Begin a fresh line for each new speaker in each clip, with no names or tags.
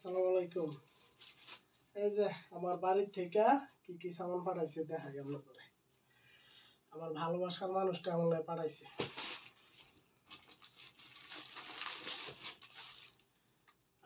আসসালামু আলাইকুম। এই যে আমার বাড়ির থেকে কি কি সামান পাঠাইছে দেখাই আপনাদের। আমার ভালোবাসার মানুষটা আমার পাঠাইছে।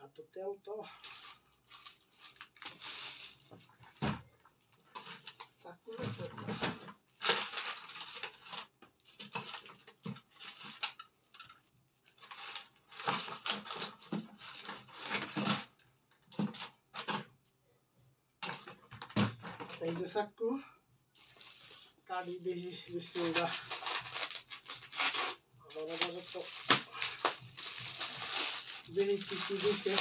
আর তো তেল তো এই যে চাকু কাটি দেখি বিসমিল্লাহ। তো দেখি কি কি দিছে,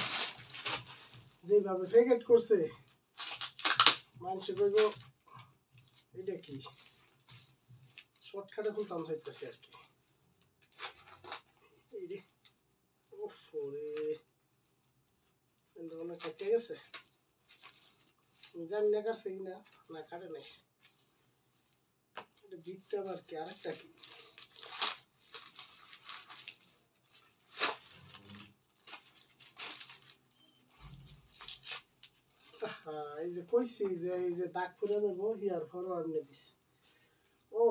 যেভাবে প্যাকেট করছে মানুষ কইব এটা কি শর্টকাটে খুলতাম চাইতেছি আর কি। এই রে অনেক কেটে গেছে, জানি না কাটছে কিনা, না কাটে নাই। এটা বিকতে আবার কি আরেকটা কি এই যে কইছি যে এই যে দাগ করে দেবো হিয়ার ফরওয়ার্ড নিয়ে দিস। ও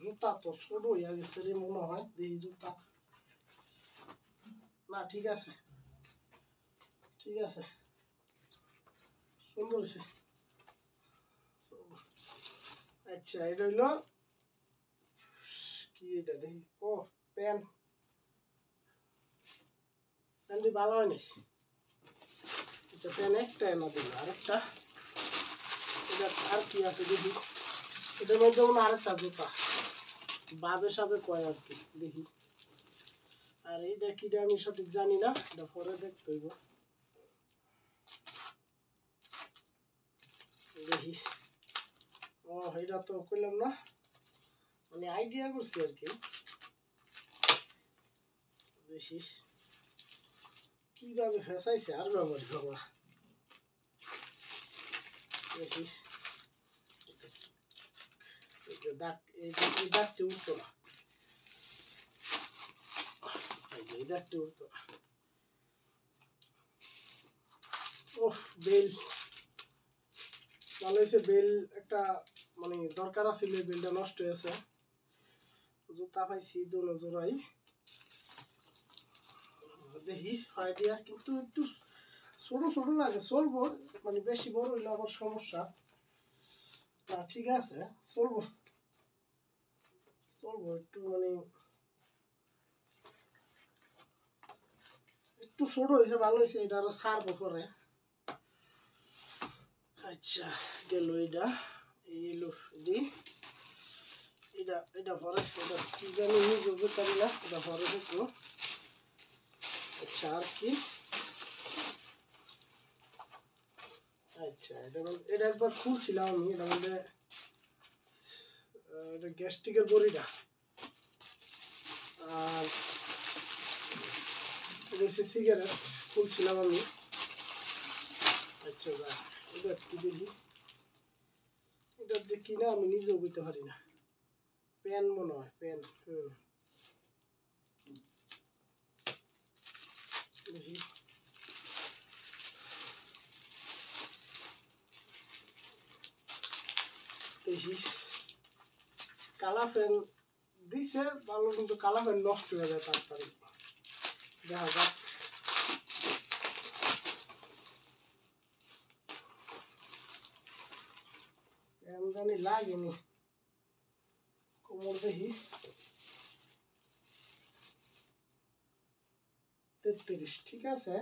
জুতা তো ছোট হইয়া গেছে রে মনে হয়। দেখি জুতা, না ঠিক আছে ঠিক আছে, সুন্দর হয়েছে। আচ্ছা এটা হইল কি, এটা দেখি। ও প্যান্ট, প্যান্টটি ভালো হয়নি। আচ্ছা প্যান্ট একটা এনে দিল, আরেকটা এটা আর কি আছে দেখি। এটার মধ্যে মনে আরেকটা জুতা বাবে সাবে কয় আর কি, দেখি। আর এইটা কিটা আমি সঠিক জানি না, এটা পরে দেখতে হইব। দেখি। ও এটা তো কইলাম না, মানে আইডিয়া করছি আর কি। দেখি কিভাবে ফেসাইছে আর ব্যবহার করবো। দেখি দাগ, এই দাগটি উঠতো না, এই দাগটি উঠতো না। ওহ বেল ভালো হয়েছে, বেল একটা মানে দরকার আছিল, বেলটা নষ্ট হয়েছে। জুতা পাইছি দোনো জোড়াই। দেখি হয় দিয়া, কিন্তু একটু ছোট ছোট লাগে, চলবো। মানে বেশি বড় হইলে আবার সমস্যা। না ঠিক আছে, চলবো চলবো। একটু মানে একটু ছোট হয়েছে, ভালো হয়েছে। এটা আরো ছাড়বো পরে। আচ্ছা গেল এটা, এলো দি এটা এটা পরে, এটা কি জানি নিজে বুঝতে পারি না, এটা পরে দেখবো। আচ্ছা আর কি, আচ্ছা এটা একবার খুলছিলাম আমি। এটার মধ্যে এটা গ্যাস্ট্রিকের বড়িটা, আর এটা হচ্ছে সিগারেট খুলছিলাম আমি। আচ্ছা এটা কি দেখি, এটা যে কিনা আমি নিজেও বুঝতে পারি না। পেন মনে হয়, পেন। দেখি দেখি কালা ফ্যান দিছে ভালো, কিন্তু কালা ফ্যান নষ্ট হয়ে যায় তাড়াতাড়ি। দেখা যাক। ফ্যান জানি লাগেনি কোমর। দেখি 33, ঠিক আছে,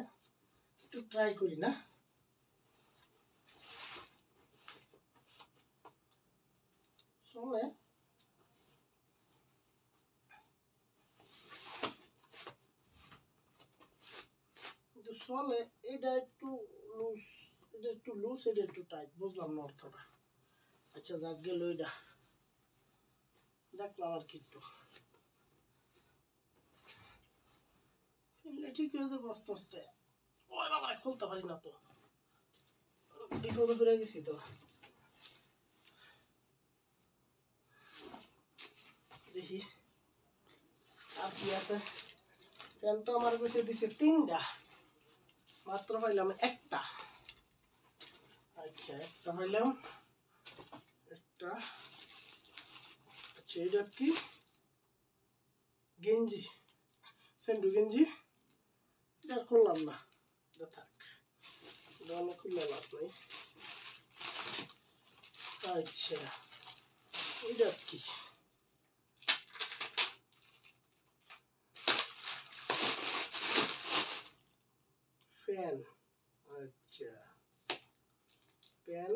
একটু ট্রাই করি না। চলে কিন্তু চলে। এটা একটু লুজ, এটা একটু লুজ, এটা একটু টাইট, বুঝলাম না অর্থটা। আচ্ছা যাক গেল এটা, দেখলাম আর কি। একটু ঠিক হয়ে যাবে আস্তে আস্তে। ওই বাবা খুলতে পারি না তো, বিপদে পড়ে গেছি তো। দেখি আর কি আছে। প্যান্ট তো আমার কাছে দিছে 3টা, মাত্র পাইলাম একটা। আচ্ছা একটা পাইলাম একটা। আচ্ছা এটা কি গেঞ্জি, সেন্ডু গেঞ্জি, এটা করলাম না, এটা থাক, এটা খুললে লাভ নাই। আচ্ছা এটা কি ফ্যান। আচ্ছা ফ্যান,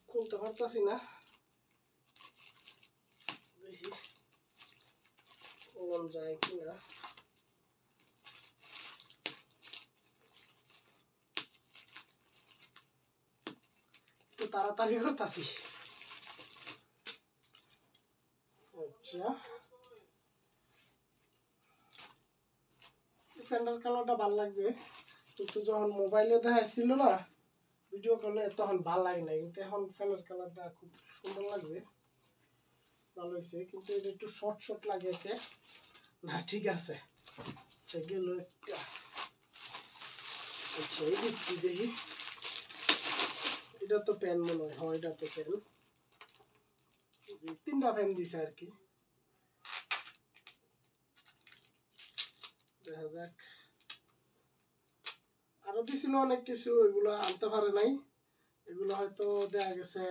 খুলতে পারতাছি না, দেখি কোন যায় কিনা। একটু তাড়াতাড়ি করতাছি। আচ্ছা ফ্যানটার কালারটা ভালো লাগছে, কিন্তু যখন মোবাইলে দেখাইছিল না ভিডিও কলে তখন ভালো লাগে না, কিন্তু এখন ফ্যানের কালারটা খুব সুন্দর লাগছে, ভালো হয়েছে। কিন্তু এটা একটু শর্ট শর্ট লাগে এতে না, ঠিক আছে। আচ্ছা গেল একটা। আচ্ছা এই দিকটি দেখি, এটা তো প্যান মনে হয়, হ্যাঁ এটা তো প্যান, তিনটা ফ্যান দিছে আর কি, দেখা যাক। আরো দিছিল অনেক কিছু, এগুলো আনতে পারে নাই, এগুলো হয়তো দেখা গেছে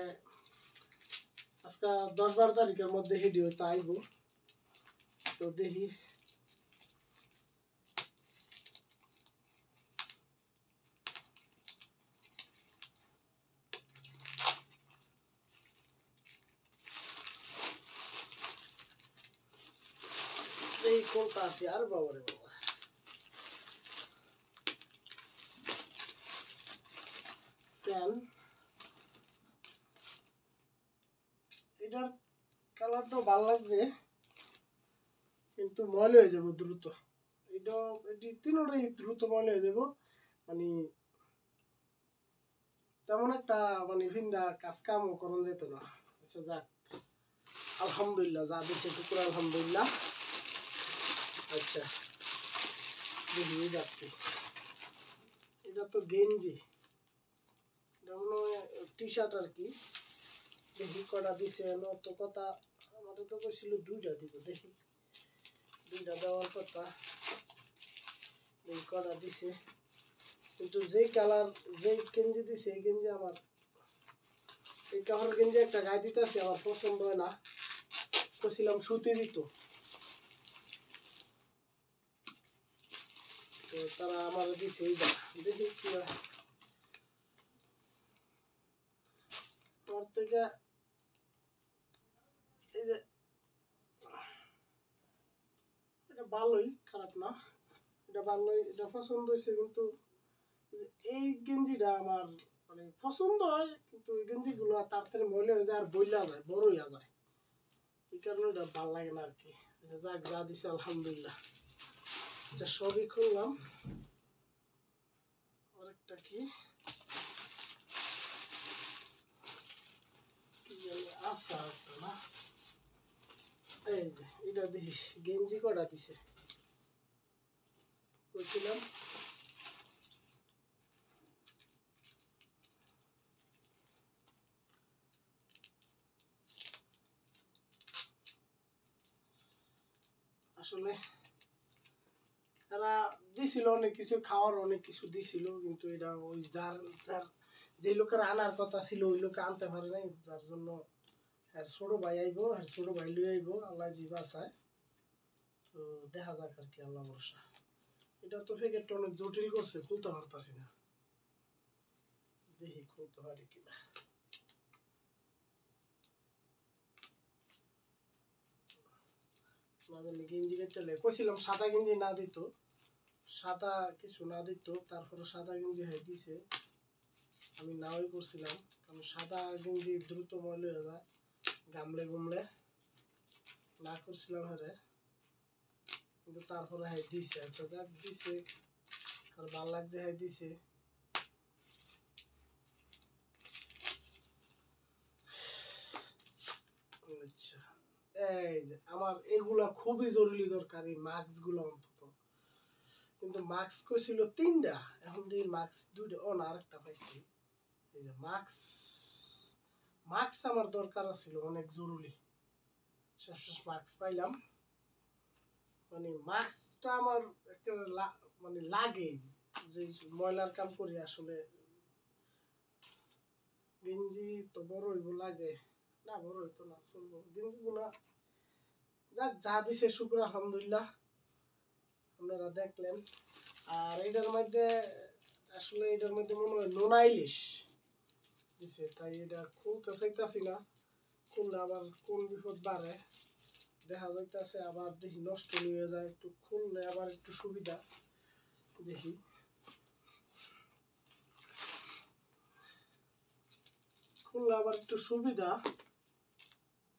আজকে 10-12 তারিখের মধ্যে ভিডিও তো আইব, তো দেখি। এই কোনটা আছে আর বাবারে বাবা, প্যান, এটার কালারটা ভালো লাগছে, কিন্তু ময়লা হয়ে যাব দ্রুত। এটা এটি তিনটাই দ্রুত ময়লা হয়ে যাব, মানে তেমন একটা মানে ভিন্দা কাজ কামও করন যেত না। আচ্ছা যাক, আলহামদুলিল্লাহ যা দিছে টুকুর আলহামদুলিল্লাহ। আচ্ছা দেখি যাচ্ছি, এটা তো গেঞ্জি, এটা মনে হয় টি শার্ট আর কি, দেখি কটা দিছে অত কথা, আমাদের তো কইছিল দুইটা দিব, দেখি দুইটা দেওয়ার কথা, এই কটা দিছে। কিন্তু যেই কালার যেই গেঞ্জি দিছে এই গেঞ্জি আমার, এই কাপড় গেঞ্জি একটা গায়ে দিতেছে আমার পছন্দ হয় না, কইছিলাম সুতি দিত, তো তারা আমার দিছে এইটা, দেখি কি হয়। আমার থেকে এই যে এটা ভালোই, খারাপ না, এটা ভালোই, এটা পছন্দ হয়েছে। কিন্তু এই গেঞ্জিটা আমার মানে পছন্দ হয়, কিন্তু এই গেঞ্জিগুলো তাড়াতাড়ি ময়লা হয়ে যায় আর বইলা যায়, বড় হইয়া যায়, এই কারণে এটা ভালো লাগে না আর কি। যাক যা দিছে আলহামদুলিল্লাহ। আচ্ছা সবই খুললাম। আরেকটা কি আচ্ছা না, এই যে এটা দেখি গেঞ্জি কটা দিছে, কইছিলাম আসলে এরা দিছিল অনেক কিছু, খাওয়ার অনেক কিছু দিছিল, কিন্তু এটা ওই যার যার যে লোকের আনার কথা ছিল ওই লোকে আনতে পারে নাই, যার জন্য আর ছোট ভাই আইবো, আর ছোট ভাই লই আইবো, আল্লাহ জি বাঁচায়। তো দেখা যাক আর কি, আল্লাহ ভরসা। এটা তো প্যাকেটটা অনেক জটিল করছে, খুলতে পারতাছি না, দেখি খুলতে পারি কিনা। না জানি গেঞ্জি চলে, কইছিলাম সাদা গেঞ্জি না দিত, সাদা কিছু না দিত, তারপরে সাদা গেঞ্জি হয়ে দিছে, আমি নাওই করছিলাম, কারণ সাদা গেঞ্জি দ্রুত ময়লা হয়ে যায় গামলে গুমলে, না করছিলাম হ্যাঁ। কিন্তু তারপরে হ্যাঁ দিছে, আচ্ছা যাক দিছে, আর ভালো লাগছে হ্যাঁ দিছে। আচ্ছা এই যে আমার এগুলা খুবই জরুরি দরকারি, মাস্ক গুলো অন্তত, কিন্তু মাস্ক কইছিল 3টা, এখন দিয়ে মাস্ক 2টা, ও না আরেকটা পাইছি। এই যে মাস্ক আমার দরকার ছিল অনেক জরুরি, শেষ মাস্ক পাইলাম। মানে মাস্কটা আমার একটা মানে লাগে, যে ময়লার কাম করি আসলে, গেঞ্জি তো বড় হইব লাগে না, বড় হইতো না চলবো গেঞ্জি গুলা। যাক যা দিছে শুক্র আলহামদুলিল্লাহ, আপনারা দেখলেন। আর এটার মধ্যে আসলে এটার মধ্যে মনে হয় নোনা ইলিশ দিছে, তাই এটা খুলতে চাইতেছি না, খুললে আবার কোন বিপদ বাড়ে দেখা যাইতেছে, আবার দেখি নষ্ট হয়ে যায়, একটু খুললে আবার একটু সুবিধা দেখি। খুললে আবার একটু সুবিধা,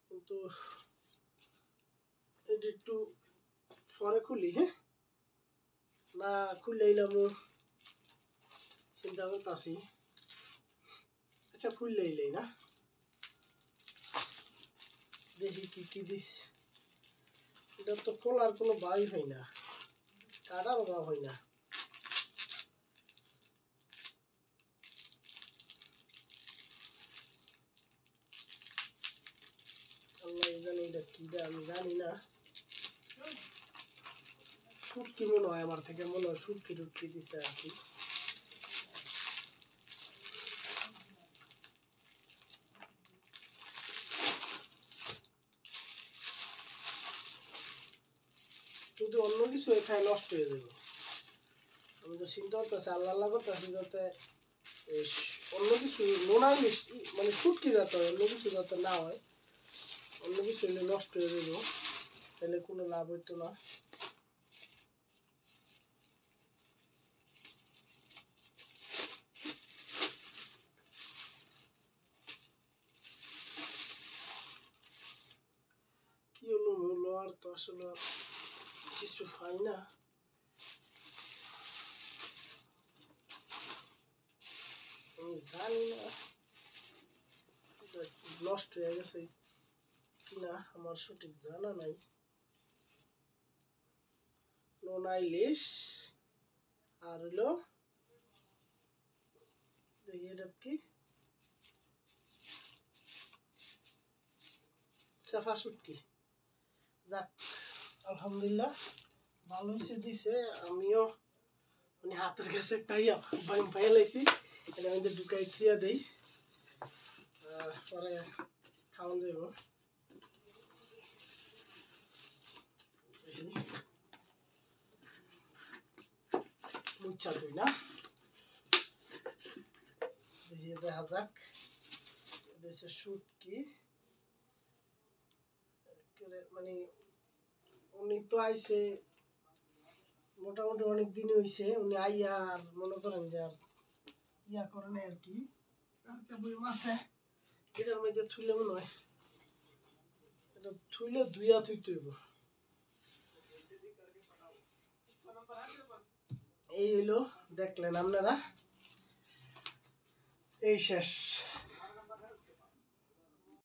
কিন্তু এটা একটু পরে খুলি, হ্যাঁ না খুললে এলাম চিন্তা করতেছি। আচ্ছা খুললে এলেই না, দেখি কি কি দিস। এটা তো খোলার কোনো বাই হয় না, কাটার অভাব হয় না। আল্লাহ জানি এটা কিটা, আমি জানি না। শুটকি মনে হয়, আমার থেকে মনে হয় শুটকি টুটকি দিছে আর কি। যদি অন্য কিছু এখানে নষ্ট হয়ে যাবে, আমি তো চিন্তা করতেছি, আল্লাহ করতেছি যাতে অন্য কিছু নোনা ইলিশ মানে শুটকি যাতে হয়, অন্য কিছু যাতে না হয়, অন্য কিছু হলে নষ্ট হয়ে যাবে, তাহলে কোনো লাভ হইতো না। কি হলো হলো, আর তো আসলে কিছু হয় না। আমি জানি না নষ্ট হয়ে গেছে কিনা, আমার সঠিক জানা নাই। নোনা ইলিশ আর হলো দেখি এটা কি সাফা শুটকি। যাক আলহামদুলিল্লাহ ভালো হয়েছে দিছে, আমিও মানে হাতের কাছে একটা পাইয়া লাইছি, এটা মধ্যে ঢুকাই থিয়া দেই, পরে খাওয়ান যাইব। মুচ্ছা তুই না দেখি দেখা যাক। এটা হচ্ছে শুটকি, মানে উনি তো আইছে মোটামুটি অনেক দিন হয়েছে, উনি আইয়া আর মনে করেন যে আর ইয়া করে নাই আর কি, মাছে এটার মধ্যে থুইলে মনে হয় এটা থুইলে ধুইয়া থুইতে হইব। এই হইলো দেখলেন আপনারা, এই শেষ।